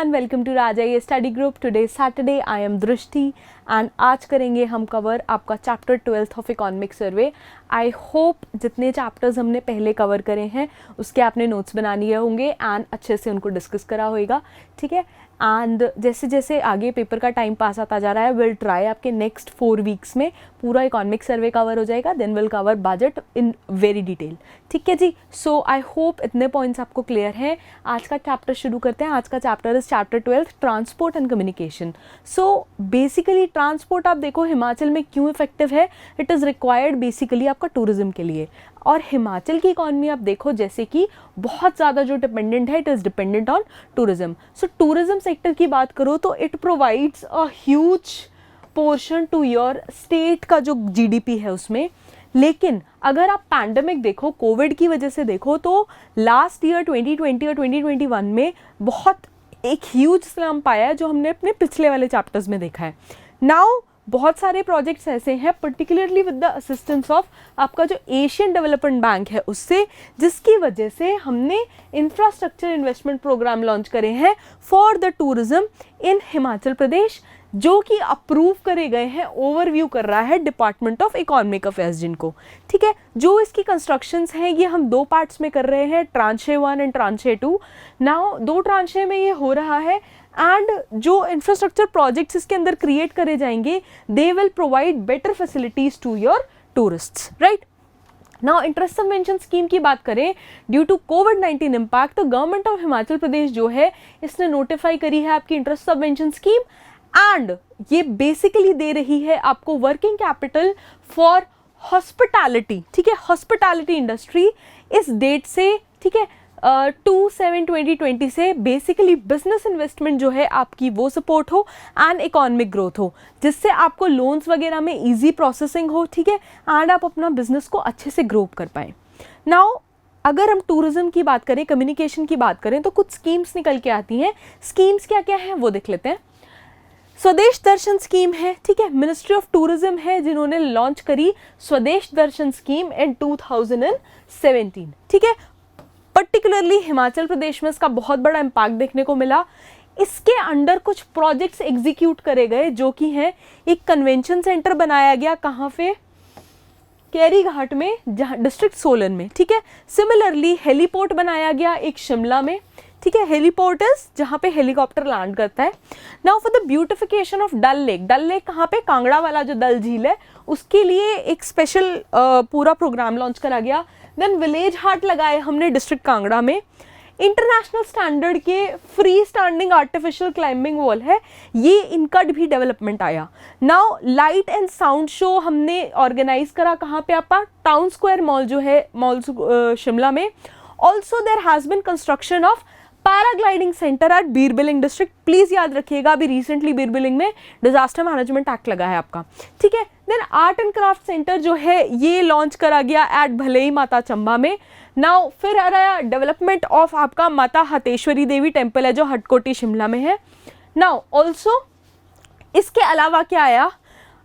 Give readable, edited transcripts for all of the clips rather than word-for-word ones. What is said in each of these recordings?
everyone, welcome to Raja Study Group. Today is Saturday. I am Drishti and आज करेंगे हम cover आपका chapter 12th of economic survey. I hope जितने chapters हमने पहले cover करे हैं उसके आपने नोट्स बना लिए होंगे एंड अच्छे से उनको डिस्कस करा होगा. ठीक है, एंड जैसे जैसे आगे पेपर का टाइम पास आता जा रहा है विल ट्राई आपके नेक्स्ट 4 वीक्स में पूरा इकोनॉमिक सर्वे कवर हो जाएगा. Then will cover budget in very detail. ठीक है जी. सो आई होप इतने पॉइंट्स आपको क्लियर हैं. आज का चैप्टर शुरू करते हैं. आज का chapter is chapter 12 transport and communication. So basically transport आप देखो हिमाचल में क्यों इफेक्टिव है. इट इज़ रिक्वायर्ड बेसिकली आपका टूरिज्म के लिए. और हिमाचल की इकॉनमी आप देखो जैसे कि बहुत ज़्यादा जो डिपेंडेंट है it is dependent on tourism. So tourism sector की बात करो तो it provides a huge portion to your state का जो जीडीपी है उसमें. लेकिन अगर आप पैंडमिक देखो, कोविड की वजह से देखो, तो लास्ट ईयर 2020 और 2021 में बहुत एक ह्यूज स्लम्प आया है जो हमने अपने पिछले वाले चैप्टर्स में देखा है. नाउ बहुत सारे प्रोजेक्ट्स ऐसे हैं particularly with the assistance of आपका जो एशियन डेवलपमेंट बैंक है उससे, जिसकी वजह से हमने इंफ्रास्ट्रक्चर इन्वेस्टमेंट प्रोग्राम लॉन्च करे हैं for the tourism in Himachal Pradesh, जो कि अप्रूव करे गए हैं. ओवरव्यू कर रहा है डिपार्टमेंट ऑफ इकोनॉमिक अफेयर्स जिनको. ठीक है, जो इसकी कंस्ट्रक्शंस हैं ये हम 2 पार्ट्स में कर रहे हैं, ट्रांशे 1 एंड ट्रांशे 2. नाउ 2 ट्रांशे में ये हो रहा है एंड जो इंफ्रास्ट्रक्चर प्रोजेक्ट्स इसके अंदर क्रिएट करे जाएंगे they will provide better facilities to your tourists. Right now interest subvention scheme की बात करें, ड्यू टू कोविड-19 इम्पैक्ट तो गवर्नमेंट ऑफ हिमाचल प्रदेश जो है इसने नोटिफाई करी है आपकी इंटरेस्ट सबवेंशन स्कीम एंड ये बेसिकली दे रही है आपको वर्किंग कैपिटल फॉर हॉस्पिटैलिटी. ठीक है, हॉस्पिटैलिटी इंडस्ट्री इस डेट से, ठीक है, 2/7/2020 से बेसिकली बिजनेस इन्वेस्टमेंट जो है आपकी वो सपोर्ट हो एंड इकोनॉमिक ग्रोथ हो, जिससे आपको लोन्स वगैरह में इजी प्रोसेसिंग हो. ठीक है, एंड आप अपना बिजनेस को अच्छे से ग्रो कर पाएँ. नाउ अगर हम टूरिज्म की बात करें, कम्युनिकेशन की बात करें तो कुछ स्कीम्स निकल के आती हैं. स्कीम्स क्या क्या हैं वो देख लेते हैं. स्वदेश दर्शन स्कीम है. ठीक है, मिनिस्ट्री ऑफ टूरिज्म है जिन्होंने लॉन्च करी स्वदेश दर्शन स्कीम इन 2017. ठीक है, पर्टिकुलरली हिमाचल प्रदेश में इसका बहुत बड़ा इम्पैक्ट देखने को मिला. इसके अंडर कुछ प्रोजेक्ट्स एग्जीक्यूट करे गए जो कि हैं, एक कन्वेंशन सेंटर बनाया गया कहाँ पे, कैरी घाट में, जहाँ डिस्ट्रिक्ट सोलन में. ठीक है, सिमिलरली हेलीपोर्ट बनाया गया एक शिमला में. ठीक है, हेलीपोर्ट इज जहाँ पे हेलीकॉप्टर लैंड करता है. Now for the beautification of Dal lake, Dal lake कहाँ पे, कांगड़ा वाला जो डल झील है उसके लिए एक स्पेशल पूरा प्रोग्राम लॉन्च करा गया. देन विलेज हार्ट लगाए हमने डिस्ट्रिक्ट कांगड़ा में. इंटरनेशनल स्टैंडर्ड के free standing artificial climbing wall है, ये इनका भी डेवलपमेंट आया. Now light and sound show हमने ऑर्गेनाइज करा कहाँ पे, आपका टाउन स्क्वायर मॉल जो है मॉल शिमला में. Also there has been construction of paragliding centre at Bir Billing district. Please याद रखिएगा अभी रिसेंटली बीरबिलिंग में डिजास्टर मैनेजमेंट एक्ट लगा है आपका. ठीक है, then art and craft centre जो है ये लॉन्च करा गया एट भलेई माता चंबा में. नाउ फिर आ रहा है डेवलपमेंट ऑफ आपका माता हतेश्वरी देवी टेम्पल है जो हटकोटी शिमला में है. नाउ ऑल्सो इसके अलावा क्या आया,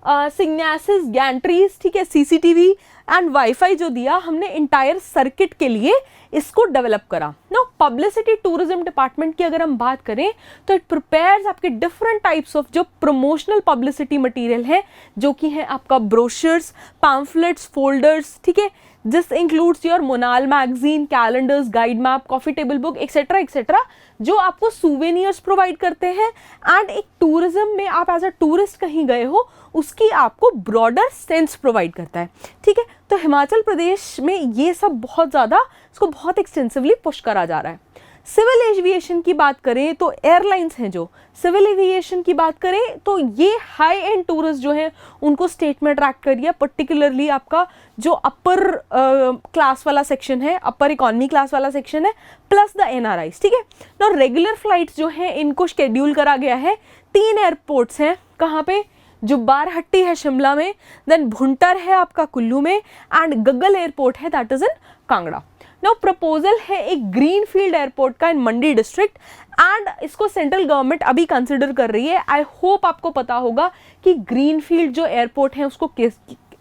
सिग्नेसिस गैंट्रीज, ठीक है, सीसीटीवी एंड वाईफाई जो दिया हमने इंटायर सर्किट के लिए इसको डेवलप करा. नो पब्लिसिटी टूरिज्म डिपार्टमेंट की अगर हम बात करें तो इट प्रिपेयर्स आपके डिफरेंट टाइप्स ऑफ जो प्रमोशनल पब्लिसिटी मटेरियल है जो कि है आपका ब्रोशर्स, पैम्फलेट्स, फोल्डर्स. ठीक है, this includes your monal magazine, calendars, guide map, coffee table book etcetera etcetera, जो आपको सुवेनियर्स प्रोवाइड करते हैं एंड एक टूरिज्म में आप एज अ टूरिस्ट कहीं गए हो उसकी आपको ब्रॉडर सेंस प्रोवाइड करता है. ठीक है, तो हिमाचल प्रदेश में ये सब बहुत ज़्यादा इसको बहुत एक्सटेंसिवली पुश करा जा रहा है. सिविल एविएशन की बात करें तो एयरलाइंस हैं जो सिविल एविएशन की बात करें तो ये हाई एंड टूरिस्ट जो हैं उनको स्टेट में अट्रैक्ट करिए, पर्टिकुलरली आपका जो अपर क्लास वाला सेक्शन है, अपर इकोनॉमी क्लास वाला सेक्शन है, प्लस द एनआरआईज. ठीक है, ना रेगुलर फ्लाइट्स जो हैं इनको शेड्यूल करा गया है. 3 एयरपोर्ट्स हैं कहाँ पे, जो बारहट्टी है शिमला में, देन भुंटर है आपका कुल्लू में एंड गग्गल एयरपोर्ट है that is in Kangra. Now proposal है एक ग्रीन फील्ड एयरपोर्ट का इन मंडी डिस्ट्रिक्ट एंड इसको सेंट्रल गवर्नमेंट अभी कंसिडर कर रही है. आई होप आपको पता होगा कि ग्रीन फील्ड जो एयरपोर्ट है उसको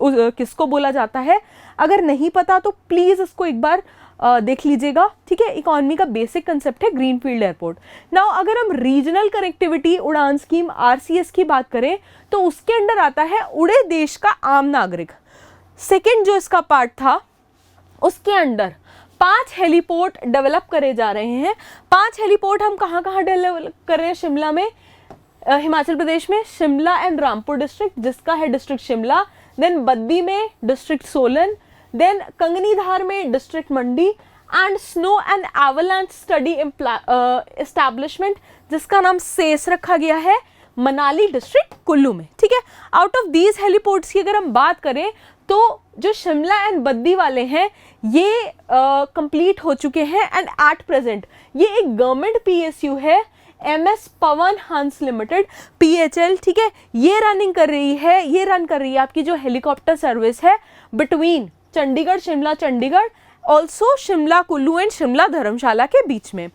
किसको बोला जाता है? अगर नहीं पता तो प्लीज़ इसको एक बार देख लीजिएगा, ठीक है। इकोनॉमी का बेसिक कंसेप्ट है ग्रीनफील्ड एयरपोर्ट। नाउ अगर हम रीजनल कनेक्टिविटी उड़ान स्कीम RCS की बात करें तो उसके अंडर आता है उड़े देश का आम नागरिक। सेकेंड जो इसका पार्ट था उसके अंडर 5 हेलीपोर्ट डेवलप करे जा रहे हैं। 5 हेलीपोर्ट हम कहाँ कहाँ डेवलप कर रहे हैं? शिमला में, हिमाचल प्रदेश में शिमला एंड रामपुर डिस्ट्रिक्ट जिसका है डिस्ट्रिक्ट शिमला, देन बद्दी में डिस्ट्रिक्ट सोलन, देन कंगनीधार में district Mandi, and snow and avalanche study establishment जिसका नाम सेस रखा गया है मनाली डिस्ट्रिक्ट कुल्लू में, ठीक है। आउट ऑफ दीज हेलीपोर्ट्स की अगर हम बात करें तो जो शिमला एंड बद्दी वाले हैं ये कंप्लीट हो चुके हैं एंड एट प्रेजेंट ये एक गवर्नमेंट PSU है, MS Pawan Hans limited PHL, ठीक है। ये रन कर रही है आपकी जो हेलीकॉप्टर सर्विस है between Chandigarh, Shimla Chandigarh, also Shimla Kullu and Shimla Dharamshala के बीच में।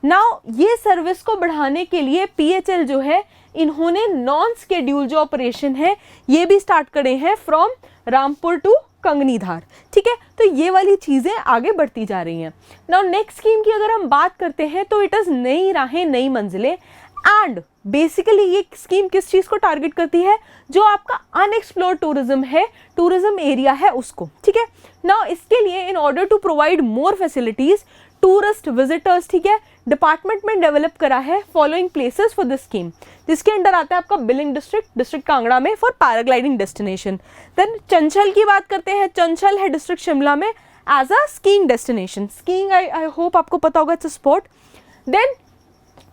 नाउ ये सर्विस को बढ़ाने के लिए PHL जो है इन्होंने नॉन स्केड्यूल जो ऑपरेशन है ये भी स्टार्ट करे हैं फ्रॉम रामपुर टू कंगनीधार, ठीक है। तो ये वाली चीज़ें आगे बढ़ती जा रही हैं। नाउ नेक्स्ट स्कीम की अगर हम बात करते हैं तो इट इज़ नई राहें नई मंजिलें, एंड बेसिकली ये स्कीम किस चीज़ को टारगेट करती है? जो आपका अनएक्सप्लोर्ड टूरिज्म है, टूरिज्म एरिया है उसको, ठीक है। नाउ इसके लिए in order to provide more facilities tourist visitors, ठीक है, डिपार्टमेंट में डेवलप करा है following places for this scheme, जिसके अंडर आता है आपका बिलिंग डिस्ट्रिक्ट कांगड़ा में फॉर पैराग्लाइडिंग डेस्टिनेशन। देन चंचल की बात करते हैं, चंचल है डिस्ट्रिक्ट शिमला में as a skiing destination. Skiing I hope आपको पता होगा, it's a sport. Then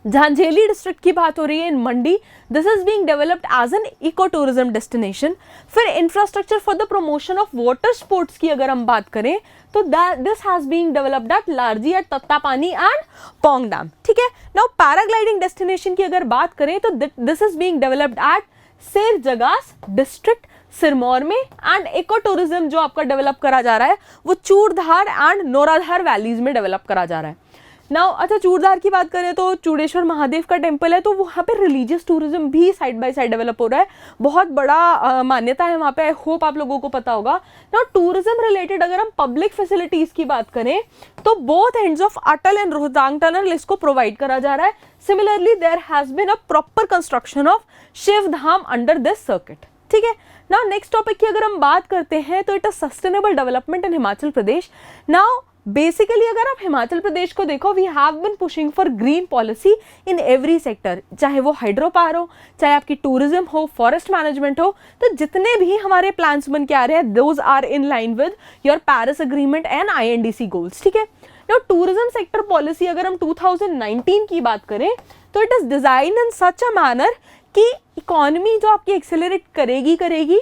Jhanjheli district की बात हो रही है in Mandi, this is being developed as an eco tourism destination. फिर infrastructure for the promotion of water sports की अगर हम बात करें तो this has being developed at Larji at Tattapani and Pong dam, ठीक है। नाउ पैराग्लाइडिंग डेस्टिनेशन की अगर बात करें तो this is being developed eight सेर जगास डिस्ट्रिक्ट सिरमौर में, एंड इको टूरिज्म जो आपका डेवलप करा जा रहा है वो चूड़धार एंड नोराधार वैलीज में डेवलप करा जा रहा है। नाउ अच्छा, चूड़धार की बात करें तो चूड़ेश्वर महादेव का टेम्पल है, तो वहाँ पे रिलीजियस टूरिज्म भी साइड बाय साइड डेवलप हो रहा है, बहुत बड़ा मान्यता है वहाँ पे, आई होप आप लोगों को पता होगा। नाउ टूरिज्म रिलेटेड अगर हम पब्लिक फैसिलिटीज़ की बात करें तो both ends of Atal and Rohtang tunnel इसको प्रोवाइड करा जा रहा है। Similarly there has been a proper construction of Shiv Dham under this circuit, ठीक है। नाउ नेक्स्ट टॉपिक की अगर हम बात करते हैं तो it is sustainable development in Himachal Pradesh. Now basically अगर आप हिमाचल प्रदेश को देखो, we have been pushing for green policy in every sector, चाहे वो हाइड्रो पावर हो, चाहे आपकी टूरिज्म हो, फॉरेस्ट मैनेजमेंट हो, तो जितने भी हमारे प्लान्स बन के आ रहे हैं those are in line with your Paris agreement and INDC goals, ठीक है। नाउ टूरिज्म सेक्टर पॉलिसी अगर हम 2019 की बात करें तो it is design in such a manner कि इकोनॉमी जो आपकी एक्सेलरेट करेगी,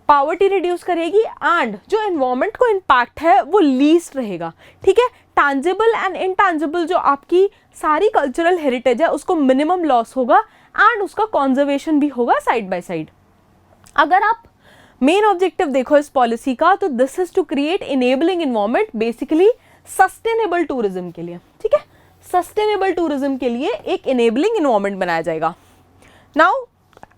पावर्टी रिड्यूस करेगी, एंड जो एनवायरनमेंट को इम्पैक्ट है वो लीस्ट रहेगा, ठीक है। टैंजिबल एंड इनटैंजिबल जो आपकी सारी कल्चरल हेरिटेज है उसको मिनिमम लॉस होगा एंड उसका कॉन्जर्वेशन भी होगा साइड बाय साइड। अगर आप मेन ऑब्जेक्टिव देखो इस पॉलिसी का तो this is to create enabling environment basically sustainable tourism के लिए, ठीक है। सस्टेनेबल टूरिज्म के लिए एक इनेबलिंग एनवायरनमेंट बनाया जाएगा। नाउ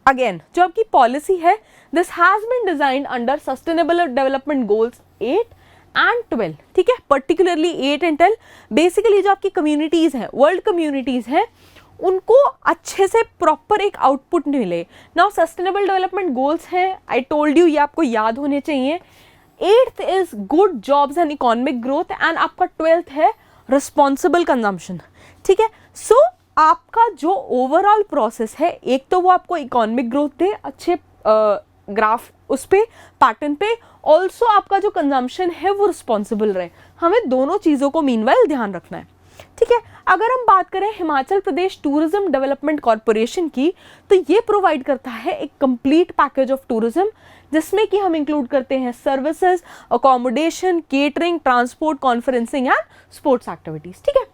अगेन जो आपकी पॉलिसी है this has been designed under sustainable development goals 8 and 12, ठीक है, पर्टिकुलरली 8 एंड 12। बेसिकली जो आपकी कम्युनिटीज़ हैं, वर्ल्ड कम्युनिटीज़ हैं, उनको अच्छे से प्रॉपर एक आउटपुट मिले। नाउ सस्टेनेबल डेवलपमेंट गोल्स हैं, आई टोल्ड यू, ये आपको याद होने चाहिए। 8th is good jobs and economic growth, and आपका 12th है रिस्पॉन्सिबल कंजम्पशन, ठीक है। सो आपका जो ओवरऑल प्रोसेस है, एक तो वो आपको इकोनॉमिक ग्रोथ दे अच्छे ग्राफ उस पे पैटर्न पे, ऑल्सो आपका जो कंजम्पशन है वो रिस्पॉन्सिबल रहे। हमें दोनों चीज़ों को मीनवाइल ध्यान रखना है, ठीक है। अगर हम बात करें Himachal Pradesh tourism development corporation की तो ये प्रोवाइड करता है एक कंप्लीट पैकेज ऑफ टूरिज्म, जिसमें कि हम इंक्लूड करते हैं services, accommodation, catering, transport, conferencing and sports activities, ठीक है।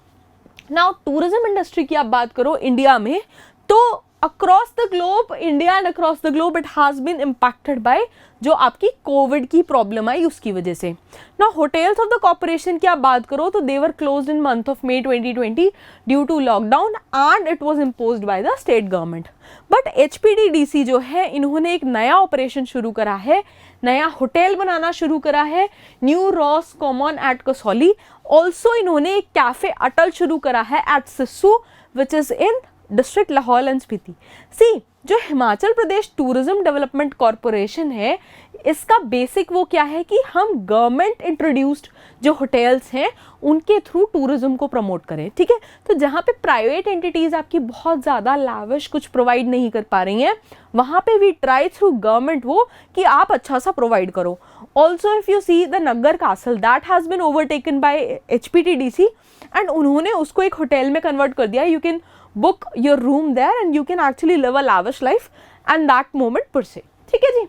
नाउ टूरिज्म इंडस्ट्री की आप बात करो इंडिया में तो across the globe, India and across the globe it has been impacted by जो आपकी कोविड की प्रॉब्लम आई उसकी वजह से। ना होटल्स ऑफ द कॉर्पोरेशन की आप बात करो तो they were closed in month of May 2020 due to lockdown and it was imposed by the state government. But HPDDC जो है इन्होंने एक नया ऑपरेशन शुरू करा है, नया होटल बनाना शुरू करा है, new Ross common at Kasauli. Also इन्होंने एक कैफे अटल शुरू करा है at Sissu which is in district Lahaul and Spiti. See जो Himachal Pradesh tourism development corporation है इसका बेसिक वो क्या है कि हम गवर्नमेंट इंट्रोड्यूस्ड जो होटल्स हैं उनके थ्रू टूरिज्म को प्रमोट करें, ठीक है। तो जहाँ पे प्राइवेट एंटिटीज़ आपकी बहुत ज़्यादा लाविश कुछ प्रोवाइड नहीं कर पा रही हैं वहाँ पे वी ट्राई थ्रू गवर्नमेंट वो कि आप अच्छा सा प्रोवाइड करो। Also if you see the Naggar castle that has been overtaken by HPTDC and उन्होंने उसको एक होटल में कन्वर्ट कर दिया। You can book your room there and you can actually live a lavish life and that moment per se, ठीक है जी।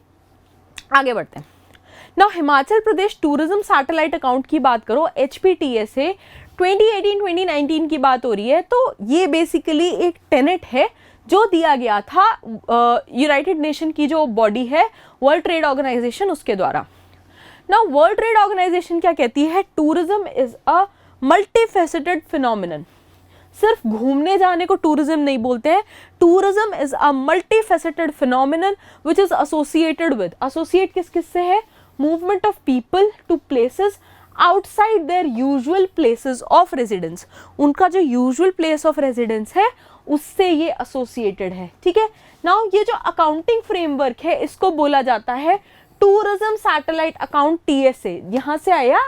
आगे बढ़ते हैं। Now Himachal Pradesh tourism satellite account की बात करो HPTSA 2018-2019 की बात हो रही है तो ये बेसिकली एक टेनेट है जो दिया गया था यूनाइटेड नेशन की जो बॉडी है वर्ल्ड ट्रेड ऑर्गेनाइजेशन उसके द्वारा। Now वर्ल्ड ट्रेड ऑर्गेनाइजेशन क्या कहती है, tourism is a multifaceted phenomenon. सिर्फ घूमने जाने को टूरिज्म नहीं बोलते हैं, tourism is a multifaceted phenomenon which is associated with, associate किस किस से है, movement of people to places outside their usual places of residence. उनका जो यूजुअल प्लेस ऑफ रेजिडेंस है उससे ये एसोसिएटेड है, ठीक है। नाउ ये जो अकाउंटिंग फ्रेमवर्क है इसको बोला जाता है टूरिज्म सैटेलाइट अकाउंट TSA, यहाँ से आया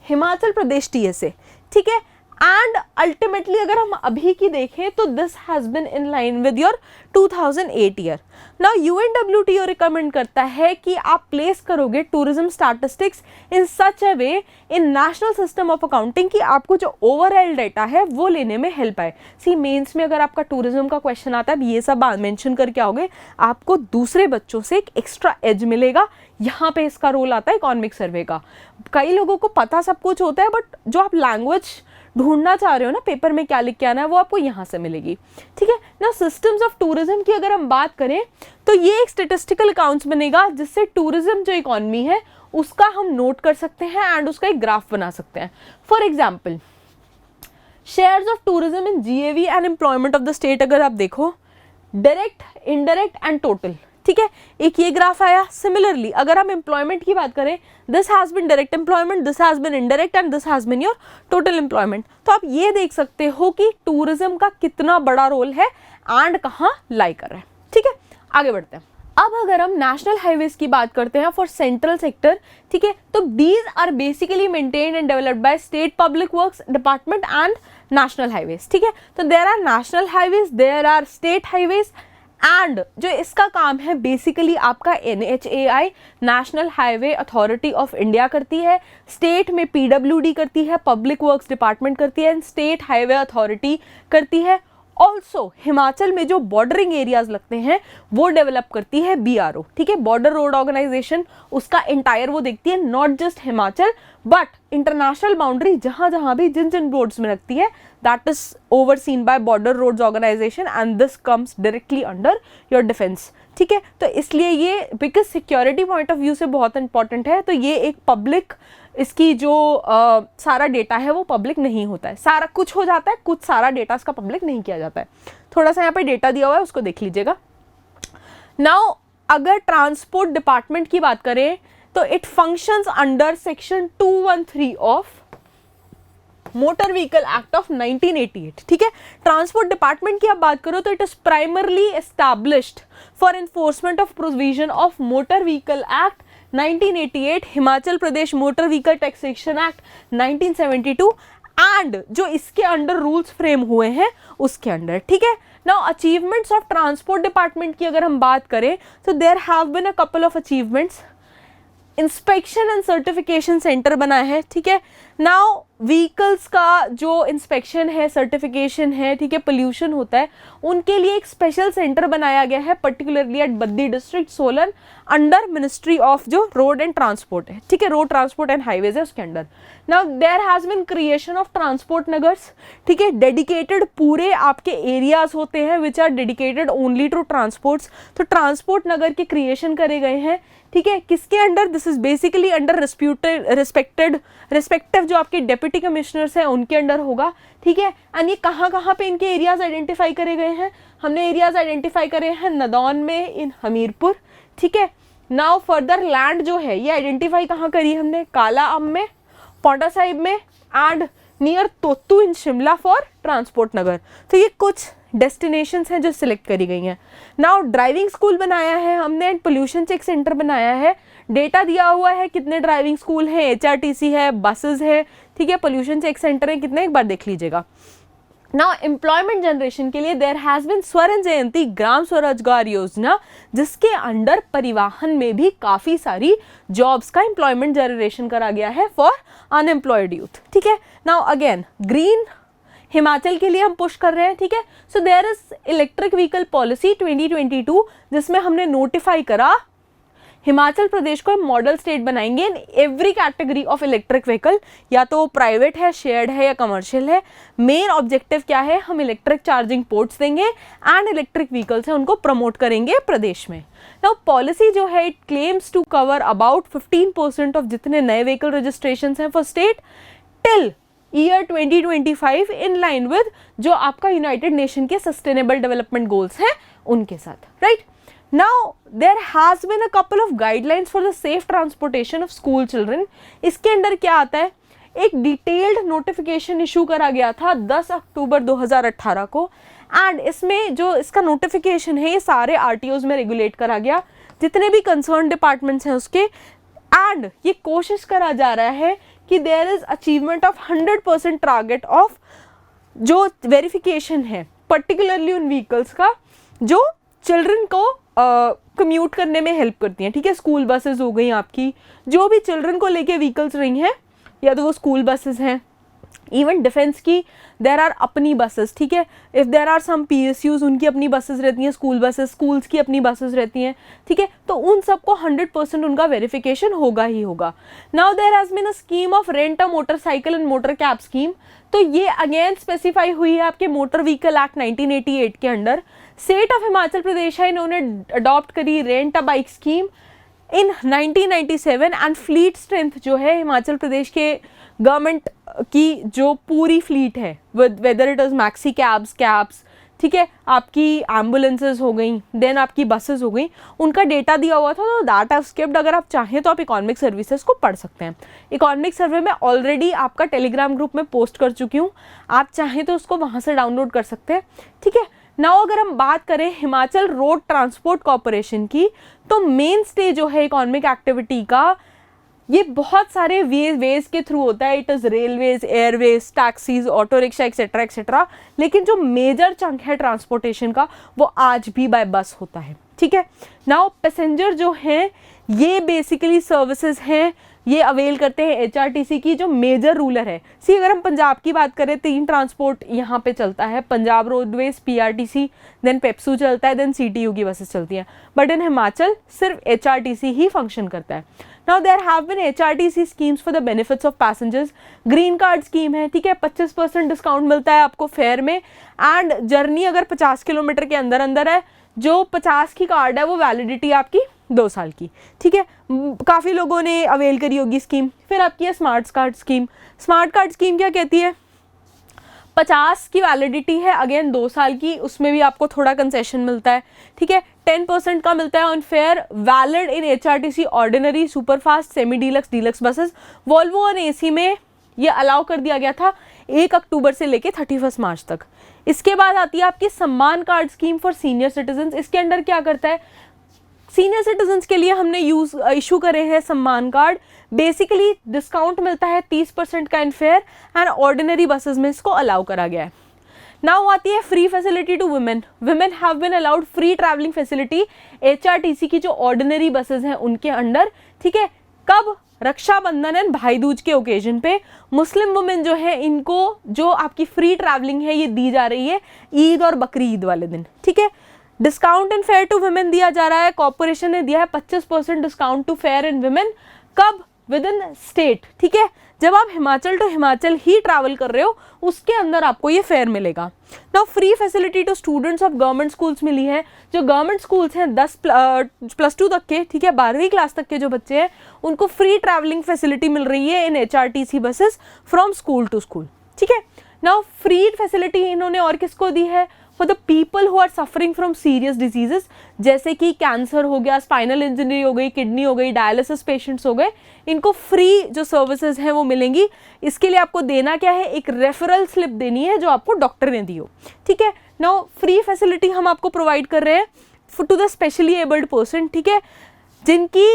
हिमाचल प्रदेश TSA, ठीक है। एंड अल्टीमेटली अगर हम अभी की देखें तो this has been in line with your 2008 year. Now UNWTO recommend करता है कि आप प्लेस करोगे tourism statistics in such a way in national system of accounting कि आपको जो ओवरऑल डेटा है वो लेने में हेल्प आए। सी मेंस में अगर आपका टूरिज्म का क्वेश्चन आता है ये सब मेंशन करके आओगे आपको दूसरे बच्चों से एक एक्स्ट्रा एज मिलेगा। यहाँ पे इसका रोल आता है इकोनॉमिक सर्वे का। कई लोगों को पता सब कुछ होता है बट जो आप लैंग्वेज ढूंढना चाह रहे हो ना पेपर में क्या लिख के आना है वो आपको यहाँ से मिलेगी, ठीक है ना। सिस्टम्स ऑफ टूरिज्म की अगर हम बात करें तो ये एक स्टेटिस्टिकल अकाउंट्स बनेगा जिससे टूरिज्म जो इकोनॉमी है उसका हम नोट कर सकते हैं एंड उसका एक ग्राफ बना सकते हैं। For example shares of tourism in GAV and employment of the state अगर आप देखो डायरेक्ट, इनडायरेक्ट एंड टोटल, ठीक है, एक ये ग्राफ आया। सिमिलरली अगर हम एम्प्लॉयमेंट की बात करें this has been direct employment, this has been indirect and this has been your total employment. तो आप ये देख सकते हो कि टूरिज्म का कितना बड़ा रोल है एंड कहाँ लाई कर रहा है, ठीक है। आगे बढ़ते हैं। अब अगर हम नेशनल हाईवेज की बात करते हैं फॉर सेंट्रल सेक्टर, ठीक है, तो these are basically maintained and developed by state public works department and national highways, ठीक है। तो there are national highways, there are state highways and जो इसका काम है बेसिकली आपका NHAI national highway authority of India करती है, स्टेट में PWD करती है, पब्लिक वर्क्स डिपार्टमेंट करती है एंड स्टेट हाईवे अथॉरिटी करती है। ऑल्सो हिमाचल में जो बॉर्डरिंग एरियाज लगते हैं वो डेवलप करती है BRO, ठीक है, बॉर्डर रोड ऑर्गेनाइजेशन। उसका एंटायर वो देखती है, not just Himachal but international boundary जहाँ जहाँ भी जिन जिन रोड्स में लगती है that is overseen by border roads organisation and this comes directly under your defence, ठीक है। तो इसलिए ये because security point of view से बहुत इंपॉर्टेंट है तो ये एक पब्लिक इसकी जो सारा डेटा है वो पब्लिक नहीं होता है, सारा कुछ हो जाता है, कुछ सारा डेटा इसका पब्लिक नहीं किया जाता है। थोड़ा सा यहाँ पे डेटा दिया हुआ है उसको देख लीजिएगा। नाउ अगर ट्रांसपोर्ट डिपार्टमेंट की बात करें तो it functions under section 213 of motor vehicle act of 1988, ठीक है। ट्रांसपोर्ट डिपार्टमेंट की आप बात करो तो it is primarily established for enforcement of provision of motor vehicle act 1988, Himachal Pradesh motor vehicle taxation act 1972 and जो इसके अंडर रूल्स फ्रेम हुए हैं उसके अंडर, ठीक है। Now achievements of transport department की अगर हम बात करें तो there have been a couple of achievements. Inspection and certification centre बना है, ठीक है। नाउ व्हीकल्स का जो इंस्पेक्शन है, सर्टिफिकेशन है, ठीक है, पोल्यूशन होता है, उनके लिए एक स्पेशल सेंटर बनाया गया है particularly at Baddi district Solan under ministry of जो रोड एंड ट्रांसपोर्ट है, ठीक है, रोड ट्रांसपोर्ट एंड हाईवेज है उसके under. Now there has been creation of transport नगर्स, ठीक है, डेडिकेटेड पूरे आपके एरियाज होते हैं which are dedicated only to transports, तो ट्रांसपोर्ट नगर के क्रिएशन करे गए हैं, ठीक है, किसके under, this is basically under respective जो आपके डेप्यूटी कमिश्नर्स हैं उनके अंडर होगा, ठीक है। एंड ये कहाँ कहाँ पे इनके एरियाज आइडेंटिफाई करे गए हैं, हमने एरियाज आइडेंटिफाई करे हैं नदौन में, इन हमीरपुर, ठीक है। नाउ फर्दर लैंड जो है ये आइडेंटिफाई कहाँ करी हमने, काला अम में, पौंटा साहिब में and near Totu in Shimla for transport नगर। तो ये कुछ डेस्टिनेशंस हैं जो सिलेक्ट करी गई हैं। नाउ ड्राइविंग स्कूल बनाया है हमने एंड पोल्यूशन चेक सेंटर बनाया है, डेटा दिया हुआ है कितने ड्राइविंग स्कूल हैं, HRTC है, बसेस है, ठीक है, पोल्यूशन चेक सेंटर है कितने, एक बार देख लीजिएगा। नाउ एम्प्लॉयमेंट जनरेशन के लिए देयर हैज बिन स्वर्ण जयंती ग्राम स्वरोजगार योजना, जिसके अंडर परिवहन में भी काफ़ी सारी जॉब्स का एम्प्लॉयमेंट जनरेशन करा गया है फॉर अनएम्प्लॉयड यूथ, ठीक है। नाउ अगेन ग्रीन हिमाचल के लिए हम पुश कर रहे हैं, ठीक है। So there is electric vehicle policy 2022 जिसमें हमने नोटिफाई करा हिमाचल प्रदेश को मॉडल स्टेट बनाएंगे in every category of electric vehicle, या तो प्राइवेट है, शेयर्ड है या कमर्शियल है। मेन ऑब्जेक्टिव क्या है, हम इलेक्ट्रिक चार्जिंग पोर्ट्स देंगे एंड इलेक्ट्रिक व्हीकल्स हैं उनको प्रमोट करेंगे प्रदेश में। नाउ पॉलिसी जो है it claims to cover about 15% of जितने नए व्हीकल रजिस्ट्रेशन हैं for state till year 2025 in line with जो आपका यूनाइटेड नेशन के सस्टेनेबल डेवलपमेंट गोल्स हैं उनके साथ, right. Now there has been a couple of guidelines for the safe transportation of school children। इसके अंदर क्या आता है, एक डिटेल्ड नोटिफिकेशन इशू करा गया था 10 अक्टूबर 2018 को एंड इसमें जो इसका नोटिफिकेशन है ये सारे RTOs में रेगुलेट करा गया, जितने भी कंसर्न डिपार्टमेंट्स हैं उसके, एंड ये कोशिश करा जा रहा है कि there is achievement of 100% target of जो वेरिफिकेशन है पर्टिकुलरली उन व्हीकल्स का जो चिल्ड्रन को कम्यूट करने में हेल्प करती हैं, ठीक है। स्कूल बसेस हो गई आपकी, जो भी चिल्ड्रन को लेके व्हीकल्स रही हैं या तो वो स्कूल बसेस हैं, इवन डिफेंस की देर आर अपनी बसेस, ठीक है। If there are some PSUs उनकी अपनी बसेस रहती हैं, स्कूल बसेस, स्कूल्स की अपनी बसेस रहती हैं, ठीक है। तो उन सबको 100% उनका वेरिफिकेशन होगा ही होगा। Now there has been a scheme of rent a motorcycle and motor cab scheme, तो ये अगेन स्पेसिफाई हुई है आपके मोटर व्हीकल एक्ट 1988 के अंडर। स्टेट ऑफ हिमाचल प्रदेश है इन्होंने अडॉप्ट करी rent a bike scheme in 1997 and fleet strength जो है हिमाचल प्रदेश के गवर्नमेंट की जो पूरी फ्लीट है whether it is maxi cabs, ठीक है, आपकी एम्बुलेंसेज हो गई, देन आपकी बसेस हो गई, उनका डेटा दिया हुआ था, तो दैट हैव स्किप्ड। अगर आप चाहें तो आप इकोनॉमिक सर्विसेज को पढ़ सकते हैं। इकोनॉमिक सर्वे में ऑलरेडी आपका टेलीग्राम ग्रुप में पोस्ट कर चुकी हूँ, आप चाहें तो उसको वहाँ से डाउनलोड कर सकते हैं, ठीक है। नाउ अगर हम बात करें हिमाचल रोड ट्रांसपोर्ट कॉरपोरेशन की, तो मेन स्टे जो है इकोनॉमिक एक्टिविटी का ये बहुत सारे वेज के थ्रू होता है। It is railways, Airways, taxis, auto rickshaw etcetera etcetera, लेकिन जो मेजर चंक है ट्रांसपोर्टेशन का वो आज भी बाय बस होता है, ठीक है। नाउ पैसेंजर जो हैं ये बेसिकली सर्विसेज हैं, ये अवेल करते हैं HRTC की जो मेजर रूलर है। सी अगर हम पंजाब की बात करें 3 ट्रांसपोर्ट यहाँ पे चलता है, Punjab roadways, PRTC, then PEPSU चलता है, देन CTU की बसेस चलती हैं, बट इन हिमाचल सिर्फ HRTC ही फंक्शन करता है। Now there have been HRTC schemes for the benefits of passengers. Green card scheme है, ठीक है, 25% डिस्काउंट मिलता है आपको फेयर में, एंड जर्नी अगर 50 किलोमीटर के अंदर अंदर है, जो 50 की कार्ड है वो वैलिडिटी आपकी 2 साल की, ठीक है। काफ़ी लोगों ने अवेल करी होगी स्कीम। फिर आपकी है smart card scheme. Smart card scheme क्या कहती है, 50 की वैलिडिटी है, अगेन 2 साल की, उसमें भी आपको थोड़ा कंसेशन मिलता है, ठीक है। 10% का मिलता है on fair, valid in HRTC ordinary, superfast, semi deluxe, deluxe buses. Volvo और AC में ये अलाउ कर दिया गया था 1 अक्टूबर से लेके 31 मार्च तक। इसके बाद आती है आपकी सम्मान card scheme for senior citizen. इसके अंडर क्या करता है, सीनियर सिटीजन्स के लिए हमने इशू करे हैं सम्मान कार्ड। बेसिकली डिस्काउंट मिलता है 30% का in fare, and ordinary buses में इसको अलाउ करा गया है। नाउ आती है free facility to women. Women have been allowed free travelling facility HRTC की जो ऑर्डिनरी बसेस हैं उनके अंडर, ठीक है। कब, रक्षाबंधन एंड भाई दूज के ओकेजन पे मुस्लिम वुमेन जो है इनको जो आपकी फ्री ट्रैवलिंग है ये दी जा रही है ईद और बकरी ईद वाले दिन, ठीक है। Discount in fare to women दिया जा रहा है, कॉर्पोरेशन ने दिया है 25% discount to fare in women, कब, विद इन स्टेट, ठीक है। जब आप हिमाचल टू हिमाचल ही ट्रैवल कर रहे हो उसके अंदर आपको ये फेयर मिलेगा। Now free facility to students of government schools मिली है, जो गवर्नमेंट स्कूल्स हैं 10+2 तक के, ठीक है, 12वीं क्लास तक के जो बच्चे हैं उनको फ्री ट्रैवलिंग फैसिलिटी मिल रही है in HRTC buses from school to school, ठीक है। नाउ फ्री फैसिलिटी इन्होंने और किसको दी है, for the people who are suffering from serious diseases, जैसे कि कैंसर हो गया, स्पाइनल इंजरी हो गई, किडनी हो गई, डायलिसिस पेशेंट्स हो गए, इनको फ्री जो सर्विसेज हैं वो मिलेंगी। इसके लिए आपको देना क्या है, एक रेफरल स्लिप देनी है जो आपको डॉक्टर ने दी हो, ठीक है। नाउ फ्री फैसिलिटी हम आपको प्रोवाइड कर रहे हैं to the specially abled person, ठीक है, जिनकी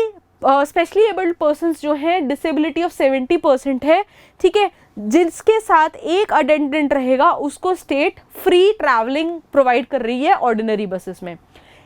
स्पेशली एबल्ड पर्सन्स जो हैं डिसेबिलिटी ऑफ 70% है, ठीक है, जिसके साथ एक अटेंडेंट रहेगा उसको स्टेट फ्री ट्रैवलिंग प्रोवाइड कर रही है ऑर्डिनरी बसेस में।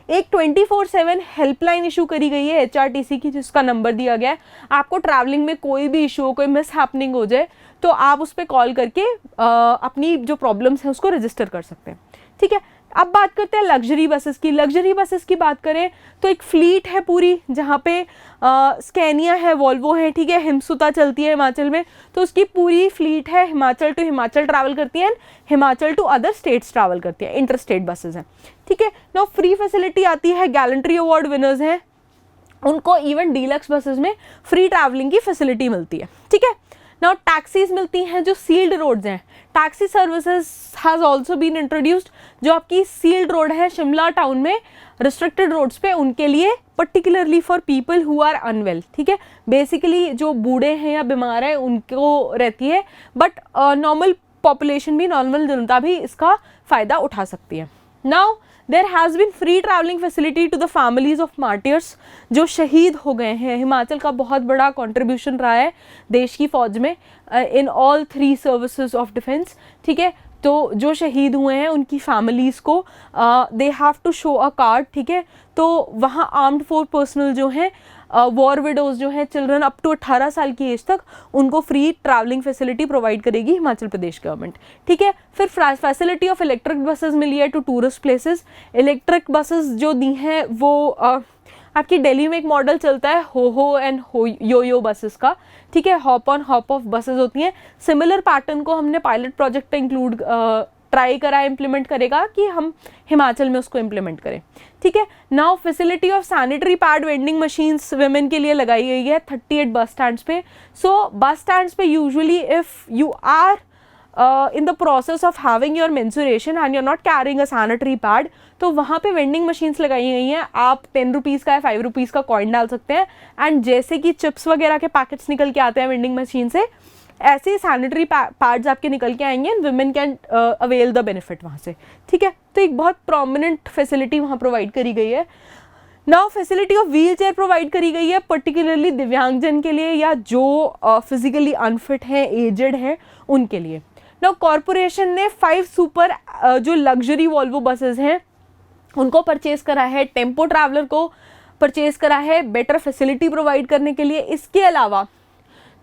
एक 24/7 हेल्पलाइन इशू करी गई है HRTC की, जिसका नंबर दिया गया है। आपको ट्रैवलिंग में कोई भी इशू हो, कोई मिस हैपनिंग हो जाए तो आप उस पर कॉल करके अपनी जो प्रॉब्लम्स हैं उसको रजिस्टर कर सकते हैं, ठीक है। अब बात करते हैं लग्जरी बसेस की। लग्जरी बसेस की बात करें तो एक फ्लीट है पूरी, जहाँ पे स्कैनिया है, वॉल्वो है, ठीक है, हिमसुता चलती है हिमाचल में, तो उसकी पूरी फ्लीट है, हिमाचल टू हिमाचल ट्रैवल करती हैं, Himachal to other states travel करती हैं, इंटर स्टेट बसेस हैं, ठीक है। नाउ फ्री फैसिलिटी आती है, गैलेंट्री अवार्ड विनर्स हैं उनको इवन डीलक्स बसेस में फ्री ट्रैवलिंग की फैसिलिटी मिलती है, ठीक है। नाउ टैक्सीज मिलती हैं जो सील्ड रोड्स हैं, taxi services has also been introduced, जो आपकी सील्ड रोड है शिमला टाउन में, रिस्ट्रिक्टेड रोड्स पे, उनके लिए particularly for people who are unwell, ठीक है, बेसिकली जो बूढ़े हैं या बीमार हैं उनको रहती है, बट नॉर्मल पॉपुलेशन भी, नॉर्मल जनता भी इसका फ़ायदा उठा सकती है। Now there has been free travelling facility to the families of martyrs, जो शहीद हो गए हैं। हिमाचल का बहुत बड़ा कंट्रीब्यूशन रहा है देश की फ़ौज में in all 3 services of defence, ठीक है। तो जो शहीद हुए हैं उनकी फैमिलीज़ को they have to show a card, ठीक है। तो वहाँ आर्म्ड फोर्स पर्सनल जो हैं, वॉर विडोज़ जो हैं, चिल्ड्रन अप टू 18 साल की एज तक, उनको फ्री ट्रैवलिंग फैसिलिटी प्रोवाइड करेगी हिमाचल प्रदेश गवर्नमेंट, ठीक है। फिर फैसिलिटी ऑफ इलेक्ट्रिक बसेस मिली है to tourist places. Electric buses जो दी हैं वो आपकी दिल्ली में एक मॉडल चलता है हो एंड यो बसेस का, ठीक है, hop on hop off buses होती हैं। सिमिलर पैटर्न को हमने पायलट प्रोजेक्ट पे इंक्लूड ट्राई करा, इम्प्लीमेंट करेगा कि हम हिमाचल में उसको इम्प्लीमेंट करें, ठीक है। Now facility of sanitary pad vending machines women के लिए लगाई गई है 38 बस स्टैंड्स पे। सो बस स्टैंड्स पे usually if you are in the process of having your menstruation and you're not carrying a sanitary pad, तो वहाँ पे वेंडिंग मशीन्स लगाई गई हैं। आप 10 रुपीज़ का या 5 रुपीज़ का कॉइन डाल सकते हैं, एंड जैसे कि चिप्स वगैरह के पैकेट्स निकल के आते हैं वेंडिंग मशीन से, ऐसे सैनिटरी पैड्स आपके निकल के आएंगे and women can avail the benefit वहाँ से, ठीक है। तो एक बहुत प्रोमिनेंट फैसिलिटी वहाँ प्रोवाइड करी गई है। Now facility of wheel chair provide करी गई है पर्टिकुलरली दिव्यांगजन के लिए या जो फिजिकली अनफिट हैं, एजेड हैं, उनके लिए। नाउ कॉरपोरेशन ने 5 सुपर जो लग्जरी वॉल्वो बसेस हैं उनको परचेज करा है, टेम्पो ट्रैवलर को परचेज करा है बेटर फैसिलिटी प्रोवाइड करने के लिए। इसके अलावा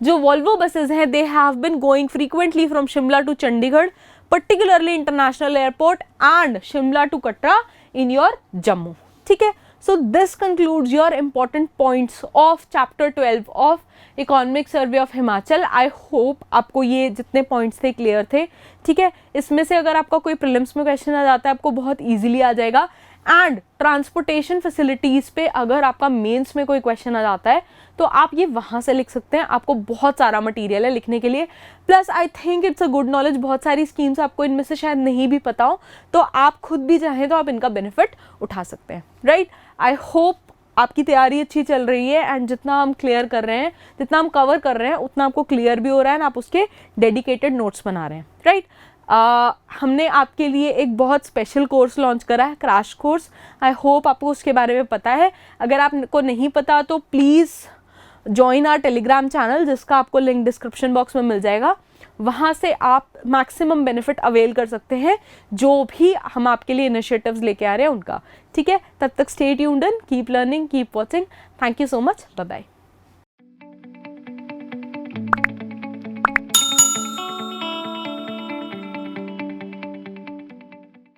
जो वॉल्वो बसेस हैं they have been going frequently from Shimla to Chandigarh, particularly international airport and Shimla to Katra in your Jammu, ठीक है। So this concludes your important points of chapter 12 of economic survey of Himachal. I hope आपको ये जितने पॉइंट्स थे clear थे, ठीक है। इसमें से अगर आपका कोई प्रीलिम्स में क्वेश्चन आ जाता है आपको बहुत ईजिली आ जाएगा। एंड ट्रांसपोर्टेशन फैसिलिटीज़ पे अगर आपका मेंस में कोई क्वेश्चन आ जाता है तो आप ये वहाँ से लिख सकते हैं, आपको बहुत सारा मटेरियल है लिखने के लिए। Plus I think it's a good knowledge, बहुत सारी स्कीम्स आपको इनमें से शायद नहीं भी पता हो, तो आप खुद भी चाहें तो आप इनका बेनिफिट उठा सकते हैं, राइट। आई होप आपकी तैयारी अच्छी चल रही है एंड जितना हम क्लियर कर रहे हैं, जितना हम कवर कर रहे हैं उतना आपको क्लियर भी हो रहा है, आप उसके डेडिकेटेड नोट्स बना रहे हैं, राइट। हमने आपके लिए एक बहुत स्पेशल कोर्स लॉन्च करा है, क्रैश कोर्स। आई होप आपको उसके बारे में पता है। अगर आपको नहीं पता तो please join our Telegram channel, जिसका आपको लिंक डिस्क्रिप्शन बॉक्स में मिल जाएगा। वहाँ से आप मैक्सिमम बेनिफिट अवेल कर सकते हैं जो भी हम आपके लिए इनिशिएटिव्स लेके आ रहे हैं उनका, ठीक है। तब तक stay tuned in, keep learning, keep watching. Thank you so much, bye bye.